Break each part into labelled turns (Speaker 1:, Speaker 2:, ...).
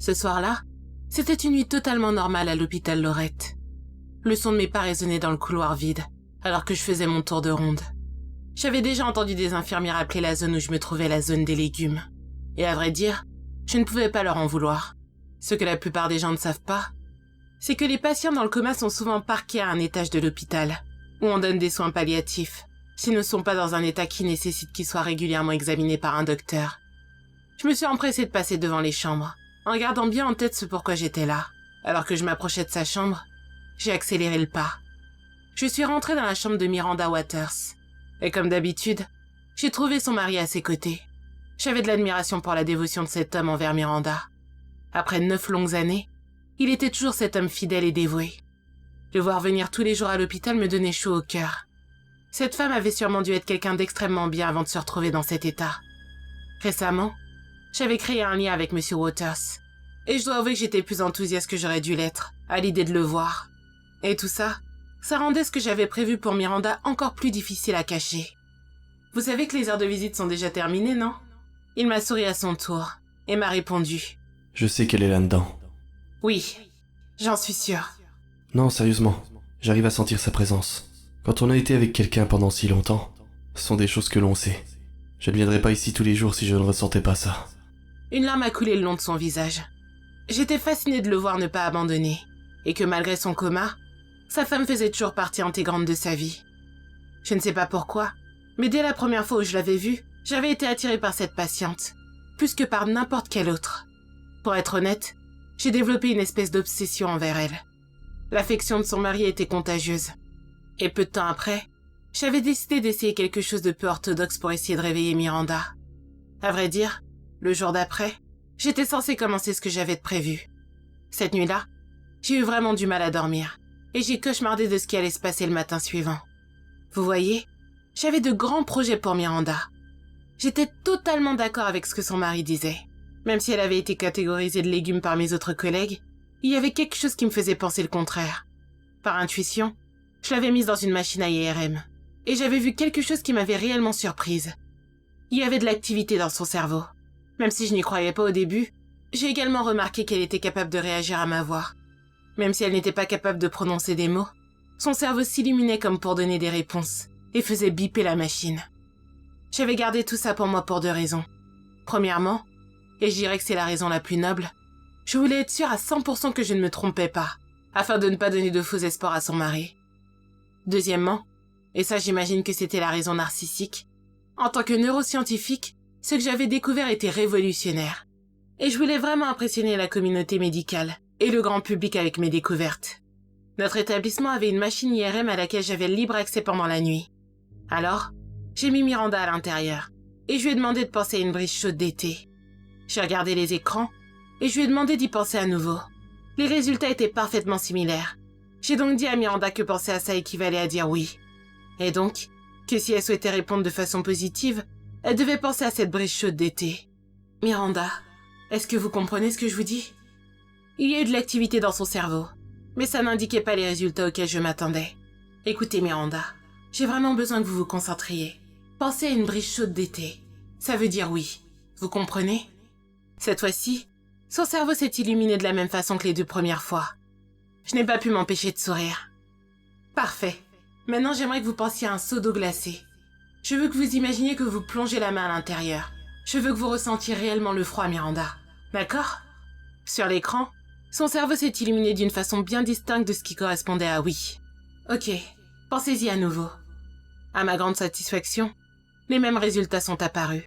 Speaker 1: Ce soir-là, c'était une nuit totalement normale à l'hôpital Lorette. Le son de mes pas résonnait dans le couloir vide, alors que je faisais mon tour de ronde. J'avais déjà entendu des infirmières appeler la zone où je me trouvais la zone des légumes. Et à vrai dire, je ne pouvais pas leur en vouloir. Ce que la plupart des gens ne savent pas, c'est que les patients dans le coma sont souvent parqués à un étage de l'hôpital, où on donne des soins palliatifs, s'ils ne sont pas dans un état qui nécessite qu'ils soient régulièrement examinés par un docteur. Je me suis empressée de passer devant les chambres, en gardant bien en tête ce pourquoi j'étais là. Alors que je m'approchais de sa chambre, j'ai accéléré le pas. Je suis rentrée dans la chambre de Miranda Waters. Et comme d'habitude, j'ai trouvé son mari à ses côtés. J'avais de l'admiration pour la dévotion de cet homme envers Miranda. Après 9 longues années, il était toujours cet homme fidèle et dévoué. Le voir venir tous les jours à l'hôpital me donnait chaud au cœur. Cette femme avait sûrement dû être quelqu'un d'extrêmement bien avant de se retrouver dans cet état. Récemment, j'avais créé un lien avec Monsieur Waters. Et je dois avouer que j'étais plus enthousiaste que j'aurais dû l'être, à l'idée de le voir. Et tout ça, ça rendait ce que j'avais prévu pour Miranda encore plus difficile à cacher. Vous savez que les heures de visite sont déjà terminées, non? Il m'a souri à son tour, et m'a répondu.
Speaker 2: Je sais qu'elle est là-dedans.
Speaker 1: Oui, j'en suis sûre.
Speaker 2: Non, sérieusement, j'arrive à sentir sa présence. Quand on a été avec quelqu'un pendant si longtemps, ce sont des choses que l'on sait. Je ne viendrais pas ici tous les jours si je ne ressentais pas ça.
Speaker 1: Une larme a coulé le long de son visage. J'étais fascinée de le voir ne pas abandonner, et que malgré son coma, sa femme faisait toujours partie intégrante de sa vie. Je ne sais pas pourquoi, mais dès la première fois où je l'avais vue, j'avais été attirée par cette patiente, plus que par n'importe quelle autre. Pour être honnête, j'ai développé une espèce d'obsession envers elle. L'affection de son mari était contagieuse. Et peu de temps après, j'avais décidé d'essayer quelque chose de peu orthodoxe pour essayer de réveiller Miranda. À vrai dire, le jour d'après, j'étais censée commencer ce que j'avais de prévu. Cette nuit-là, j'ai eu vraiment du mal à dormir, et j'ai cauchemardé de ce qui allait se passer le matin suivant. Vous voyez, j'avais de grands projets pour Miranda. J'étais totalement d'accord avec ce que son mari disait. Même si elle avait été catégorisée de légumes par mes autres collègues, il y avait quelque chose qui me faisait penser le contraire. Par intuition, je l'avais mise dans une machine à IRM, et j'avais vu quelque chose qui m'avait réellement surprise. Il y avait de l'activité dans son cerveau. Même si je n'y croyais pas au début, j'ai également remarqué qu'elle était capable de réagir à ma voix. Même si elle n'était pas capable de prononcer des mots, son cerveau s'illuminait comme pour donner des réponses, et faisait biper la machine. J'avais gardé tout ça pour moi pour 2 raisons. Premièrement, et je dirais que c'est la raison la plus noble, je voulais être sûre à 100% que je ne me trompais pas, afin de ne pas donner de faux espoirs à son mari. Deuxièmement, et ça j'imagine que c'était la raison narcissique, en tant que neuroscientifique, ce que j'avais découvert était révolutionnaire. Et je voulais vraiment impressionner la communauté médicale et le grand public avec mes découvertes. Notre établissement avait une machine IRM à laquelle j'avais libre accès pendant la nuit. Alors, j'ai mis Miranda à l'intérieur et je lui ai demandé de penser à une brise chaude d'été. J'ai regardé les écrans et je lui ai demandé d'y penser à nouveau. Les résultats étaient parfaitement similaires. J'ai donc dit à Miranda que penser à ça équivalait à dire oui. Et donc, que si elle souhaitait répondre de façon positive, elle devait penser à cette brise chaude d'été. Miranda, est-ce que vous comprenez ce que je vous dis? Il y a eu de l'activité dans son cerveau, mais ça n'indiquait pas les résultats auxquels je m'attendais. Écoutez Miranda, j'ai vraiment besoin que vous vous concentriez. Pensez à une brise chaude d'été. Ça veut dire oui. Vous comprenez? Cette fois-ci, son cerveau s'est illuminé de la même façon que les 2 premières fois. Je n'ai pas pu m'empêcher de sourire. Parfait. Maintenant, j'aimerais que vous pensiez à un seau d'eau glacée. Je veux que vous imaginiez que vous plongez la main à l'intérieur. Je veux que vous ressentiez réellement le froid, Miranda. D'accord? Sur l'écran, son cerveau s'est illuminé d'une façon bien distincte de ce qui correspondait à oui. Ok, pensez-y à nouveau. À ma grande satisfaction, les mêmes résultats sont apparus.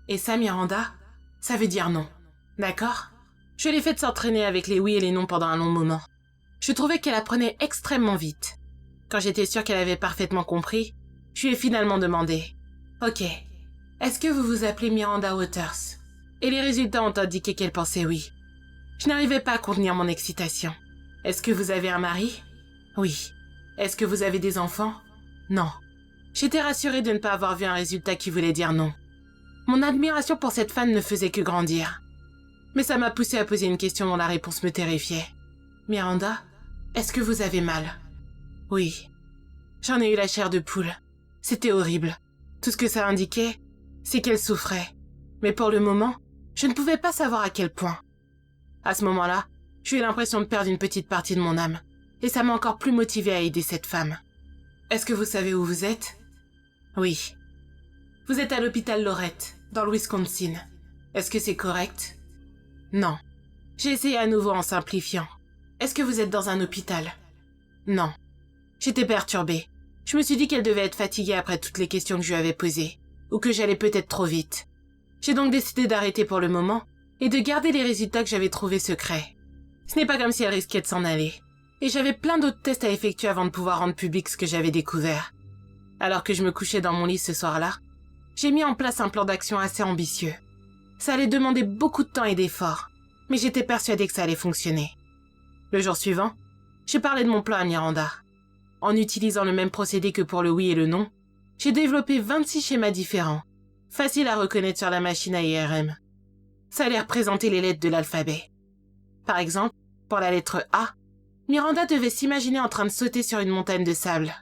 Speaker 1: Et ça, Miranda, ça veut dire non. D'accord? Je l'ai fait s'entraîner avec les oui et les non pendant un long moment. Je trouvais qu'elle apprenait extrêmement vite. Quand j'étais sûre qu'elle avait parfaitement compris, je lui ai finalement demandé « Ok, est-ce que vous vous appelez Miranda Waters ?» Et les résultats ont indiqué qu'elle pensait oui. Je n'arrivais pas à contenir mon excitation. « Est-ce que vous avez un mari ?» Oui. « Est-ce que vous avez des enfants ?» Non. J'étais rassurée de ne pas avoir vu un résultat qui voulait dire non. Mon admiration pour cette femme ne faisait que grandir. Mais ça m'a poussée à poser une question dont la réponse me terrifiait. « Miranda, est-ce que vous avez mal ?» Oui. J'en ai eu la chair de poule. C'était horrible. Tout ce que ça indiquait, c'est qu'elle souffrait. Mais pour le moment, je ne pouvais pas savoir à quel point. À ce moment-là, j'ai eu l'impression de perdre une petite partie de mon âme. Et ça m'a encore plus motivée à aider cette femme. Est-ce que vous savez où vous êtes? Oui. Vous êtes à l'hôpital Lorette, dans le Wisconsin. Est-ce que c'est correct? Non. J'ai essayé à nouveau en simplifiant. Est-ce que vous êtes dans un hôpital? Non. J'étais perturbée. Je me suis dit qu'elle devait être fatiguée après toutes les questions que je lui avais posées, ou que j'allais peut-être trop vite. J'ai donc décidé d'arrêter pour le moment et de garder les résultats que j'avais trouvés secrets. Ce n'est pas comme si elle risquait de s'en aller. Et j'avais plein d'autres tests à effectuer avant de pouvoir rendre public ce que j'avais découvert. Alors que je me couchais dans mon lit ce soir-là, j'ai mis en place un plan d'action assez ambitieux. Ça allait demander beaucoup de temps et d'efforts, mais j'étais persuadée que ça allait fonctionner. Le jour suivant, j'ai parlé de mon plan à Miranda. En utilisant le même procédé que pour le oui et le non, j'ai développé 26 schémas différents, faciles à reconnaître sur la machine à IRM. Ça allait représenter les lettres de l'alphabet. Par exemple, pour la lettre A, Miranda devait s'imaginer en train de sauter sur une montagne de sable.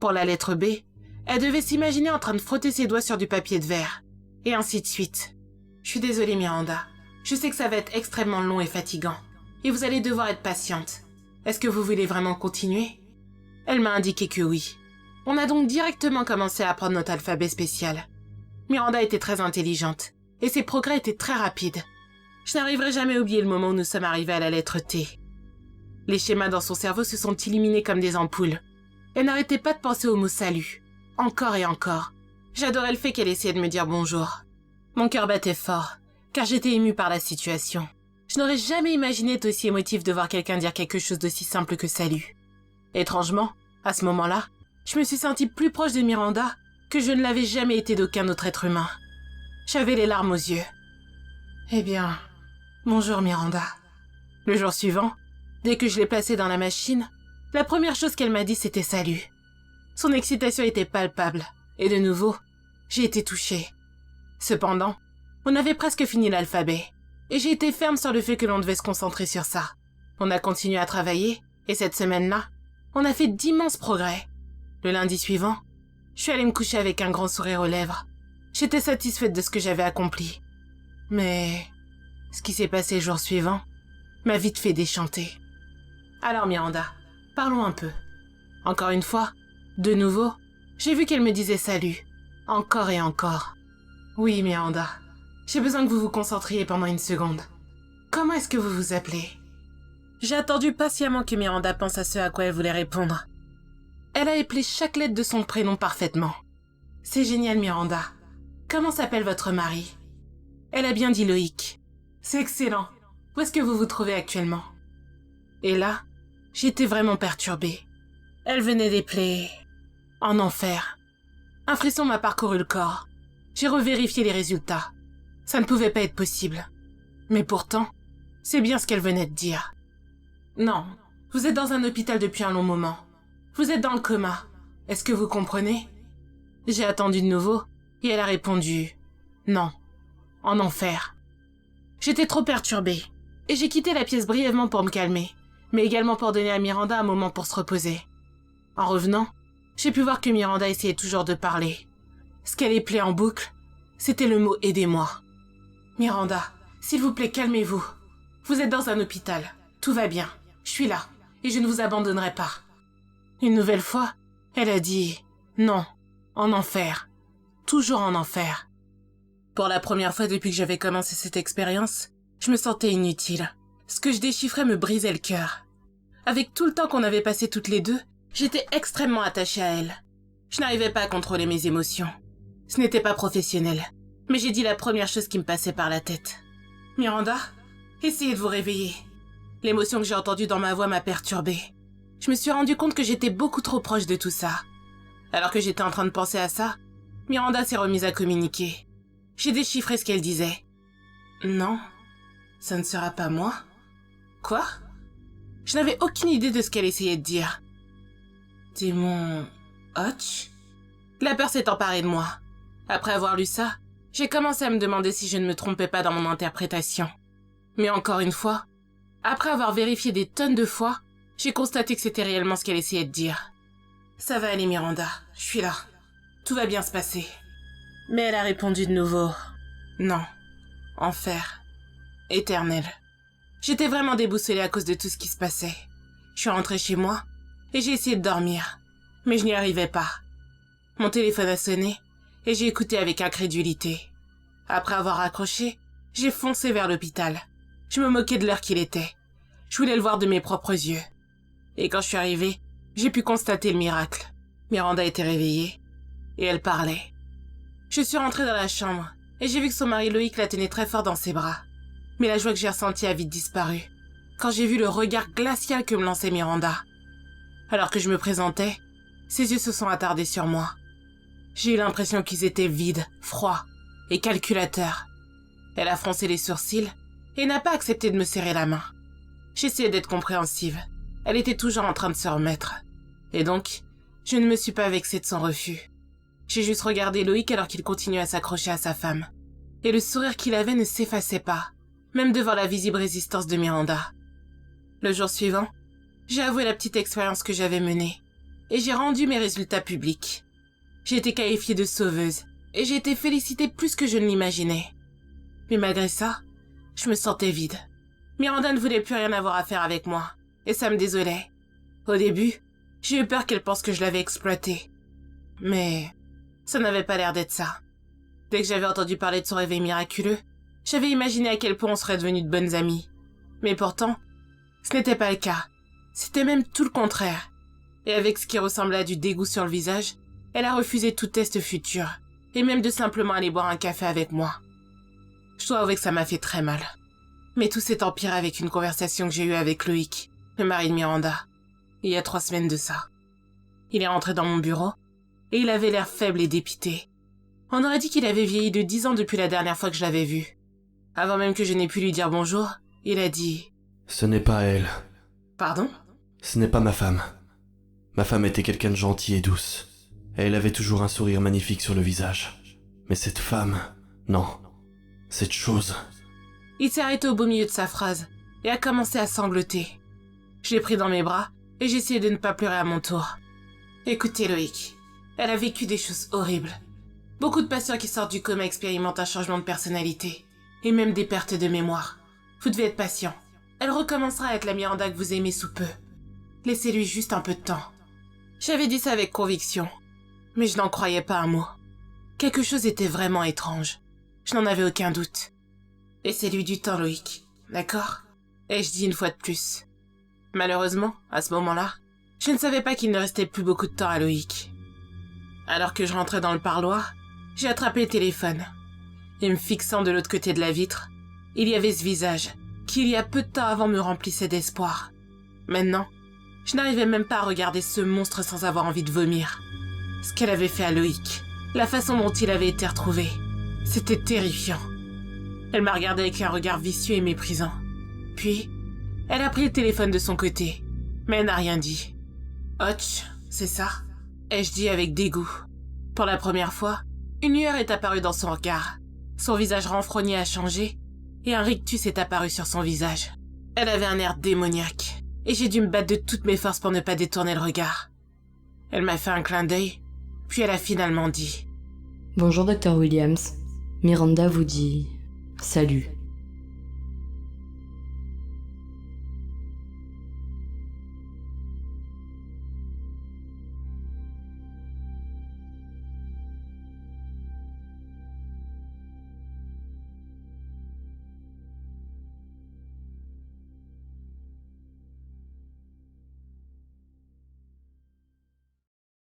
Speaker 1: Pour la lettre B, elle devait s'imaginer en train de frotter ses doigts sur du papier de verre, et ainsi de suite. Je suis désolée Miranda, je sais que ça va être extrêmement long et fatigant, et vous allez devoir être patiente. Est-ce que vous voulez vraiment continuer? Elle m'a indiqué que oui. On a donc directement commencé à apprendre notre alphabet spécial. Miranda était très intelligente, et ses progrès étaient très rapides. Je n'arriverai jamais à oublier le moment où nous sommes arrivés à la lettre T. Les schémas dans son cerveau se sont illuminés comme des ampoules. Elle n'arrêtait pas de penser au mot salut. Encore et encore. J'adorais le fait qu'elle essayait de me dire bonjour. Mon cœur battait fort, car j'étais émue par la situation. Je n'aurais jamais imaginé être aussi émotif de voir quelqu'un dire quelque chose d'aussi simple que salut. Étrangement, à ce moment-là, je me suis sentie plus proche de Miranda que je ne l'avais jamais été d'aucun autre être humain. J'avais les larmes aux yeux. Eh bien, bonjour Miranda. Le jour suivant, dès que je l'ai placée dans la machine, la première chose qu'elle m'a dit c'était salut. Son excitation était palpable, et de nouveau, j'ai été touchée. Cependant, on avait presque fini l'alphabet, et j'ai été ferme sur le fait que l'on devait se concentrer sur ça. On a continué à travailler, et cette semaine-là, on a fait d'immenses progrès. Le lundi suivant, je suis allée me coucher avec un grand sourire aux lèvres. J'étais satisfaite de ce que j'avais accompli. Mais ce qui s'est passé le jour suivant m'a vite fait déchanter. Alors Miranda, parlons un peu. Encore une fois, de nouveau, j'ai vu qu'elle me disait salut. Encore et encore. Oui Miranda, j'ai besoin que vous vous concentriez pendant une seconde. Comment est-ce que vous vous appelez? J'ai attendu patiemment que Miranda pense à ce à quoi elle voulait répondre. Elle a éplé chaque lettre de son prénom parfaitement. C'est génial Miranda. Comment s'appelle votre mari? Elle a bien dit Loïc. C'est excellent. Où est-ce que vous vous trouvez actuellement? Et là, j'étais vraiment perturbée. Elle venait d'épeler en enfer. Un frisson m'a parcouru le corps. J'ai revérifié les résultats. Ça ne pouvait pas être possible. Mais pourtant, c'est bien ce qu'elle venait de dire. Non, vous êtes dans un hôpital depuis un long moment. Vous êtes dans le coma. Est-ce que vous comprenez? J'ai attendu de nouveau et elle a répondu non, en enfer. J'étais trop perturbée et j'ai quitté la pièce brièvement pour me calmer, mais également pour donner à Miranda un moment pour se reposer. En revenant, j'ai pu voir que Miranda essayait toujours de parler. Ce qu'elle éplait en boucle, c'était le mot « aidez-moi ». Miranda, s'il vous plaît, calmez-vous. Vous êtes dans un hôpital. Tout va bien. Je suis là et je ne vous abandonnerai pas. Une nouvelle fois, elle a dit « non, en enfer. Toujours en enfer ». Pour la première fois depuis que j'avais commencé cette expérience, je me sentais inutile. Ce que je déchiffrais me brisait le cœur. Avec tout le temps qu'on avait passé toutes les deux, j'étais extrêmement attachée à elle. Je n'arrivais pas à contrôler mes émotions. Ce n'était pas professionnel, mais j'ai dit la première chose qui me passait par la tête. « Miranda, essayez de vous réveiller. » L'émotion que j'ai entendue dans ma voix m'a perturbée. Je me suis rendu compte que j'étais beaucoup trop proche de tout ça. Alors que j'étais en train de penser à ça, Miranda s'est remise à communiquer. J'ai déchiffré ce qu'elle disait. « Non, ça ne sera pas moi. » Quoi? Je n'avais aucune idée de ce qu'elle essayait de dire. « Démon Hotch ?» La peur s'est emparée de moi. Après avoir lu ça, j'ai commencé à me demander si je ne me trompais pas dans mon interprétation. Mais encore une fois, après avoir vérifié des tonnes de fois, j'ai constaté que c'était réellement ce qu'elle essayait de dire. « Ça va aller Miranda, je suis là. Tout va bien se passer. » Mais elle a répondu de nouveau. « Non. Enfer. Éternel. » J'étais vraiment déboussolée à cause de tout ce qui se passait. Je suis rentrée chez moi et j'ai essayé de dormir, mais je n'y arrivais pas. Mon téléphone a sonné et j'ai écouté avec incrédulité. Après avoir raccroché, j'ai foncé vers l'hôpital. Je me moquais de l'heure qu'il était. Je voulais le voir de mes propres yeux. Et quand je suis arrivée, j'ai pu constater le miracle. Miranda était réveillée et elle parlait. Je suis rentrée dans la chambre et j'ai vu que son mari Loïc la tenait très fort dans ses bras. Mais la joie que j'ai ressentie a vite disparu quand j'ai vu le regard glacial que me lançait Miranda. Alors que je me présentais, ses yeux se sont attardés sur moi. J'ai eu l'impression qu'ils étaient vides, froids et calculateurs. Elle a froncé les sourcils et n'a pas accepté de me serrer la main. J'essayais d'être compréhensive. Elle était toujours en train de se remettre. Et donc, je ne me suis pas vexée de son refus. J'ai juste regardé Loïc alors qu'il continuait à s'accrocher à sa femme. Et le sourire qu'il avait ne s'effaçait pas, même devant la visible résistance de Miranda. Le jour suivant, j'ai avoué la petite expérience que j'avais menée. Et j'ai rendu mes résultats publics. J'ai été qualifiée de sauveuse. Et j'ai été félicitée plus que je ne l'imaginais. Mais malgré ça, je me sentais vide. Miranda ne voulait plus rien avoir à faire avec moi. Et ça me désolait. Au début, j'ai eu peur qu'elle pense que je l'avais exploitée. Mais ça n'avait pas l'air d'être ça. Dès que j'avais entendu parler de son réveil miraculeux, j'avais imaginé à quel point on serait devenus de bonnes amies. Mais pourtant, ce n'était pas le cas. C'était même tout le contraire. Et avec ce qui ressemblait à du dégoût sur le visage, elle a refusé tout test futur. Et même de simplement aller boire un café avec moi. Je dois avouer que ça m'a fait très mal. Mais tout s'est empiré avec une conversation que j'ai eue avec Loïc, le mari de Miranda, il y a 3 semaines de ça. Il est rentré dans mon bureau, et il avait l'air faible et dépité. On aurait dit qu'il avait vieilli de 10 ans depuis la dernière fois que je l'avais vu. Avant même que je n'ai pu lui dire bonjour, il a dit...
Speaker 2: Ce n'est pas elle.
Speaker 1: Pardon ?
Speaker 2: Ce n'est pas ma femme. Ma femme était quelqu'un de gentil et douce. Et elle avait toujours un sourire magnifique sur le visage. Mais cette femme... Non. Cette chose...
Speaker 1: Il s'est arrêté au beau milieu de sa phrase, et a commencé à sangloter. Je l'ai pris dans mes bras, et j'ai essayé de ne pas pleurer à mon tour. Écoutez Loïc, elle a vécu des choses horribles. Beaucoup de patients qui sortent du coma expérimentent un changement de personnalité, et même des pertes de mémoire. Vous devez être patient. Elle recommencera à être la Miranda que vous aimez sous peu. Laissez-lui juste un peu de temps. J'avais dit ça avec conviction, mais je n'en croyais pas un mot. Quelque chose était vraiment étrange. Je n'en avais aucun doute. Laissez-lui du temps, Loïc, d'accord ? Et je dis une fois de plus. Malheureusement, à ce moment-là, je ne savais pas qu'il ne restait plus beaucoup de temps à Loïc. Alors que je rentrais dans le parloir, j'ai attrapé le téléphone. Et me fixant de l'autre côté de la vitre, il y avait ce visage, qui il y a peu de temps avant me remplissait d'espoir. Maintenant, je n'arrivais même pas à regarder ce monstre sans avoir envie de vomir. Ce qu'elle avait fait à Loïc, la façon dont il avait été retrouvé, c'était terrifiant. Elle m'a regardé avec un regard vicieux et méprisant. Puis, elle a pris le téléphone de son côté, mais elle n'a rien dit. « Hotch, c'est ça ?» ai-je dit avec dégoût. Pour la première fois, une lueur est apparue dans son regard. Son visage renfrogné a changé, et un rictus est apparu sur son visage. Elle avait un air démoniaque, et j'ai dû me battre de toutes mes forces pour ne pas détourner le regard. Elle m'a fait un clin d'œil, puis elle a finalement dit...
Speaker 3: Bonjour Dr Williams. Miranda vous dit... Salut.